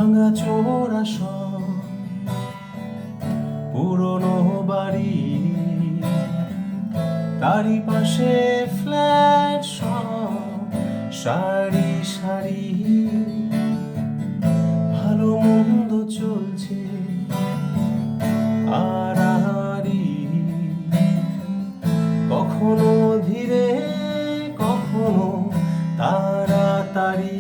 ভাঙা চোরা সব পুরনো বাড়ি, তারই পাশে ফ্ল্যাট সব সারি সারি। ভালো মন্দ চলছে আড়াআড়ি, কখনো ধীরে কখনো তাড়াতাড়ি।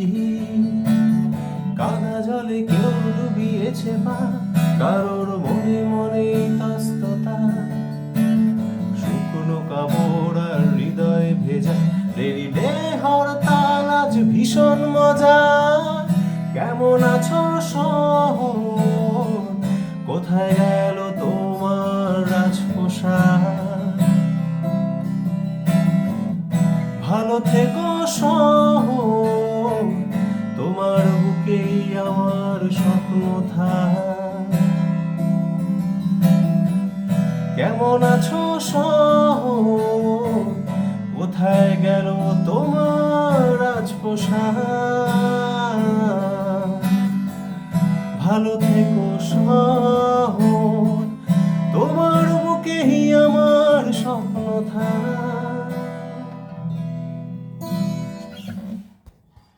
কাদা জলে কেউ ডুবিয়েছে পা, কারোর মনে মনে ইতস্ততা। শুকনো কাপড় আর হৃদয় ভেজা, রেলিতে হরতাল আজ ভীষণ মজা। কেমন আছো শহর, কোথায় গেল তোমার রাজপ্রসাদ? ভালো থেকো শহর, তোমার বুকেই আমার স্বপ্ন থাক। কেমন আছো শহর, কোথায় গেল তোমার রাজপ্রসাদ? ভালো থেকো শহর।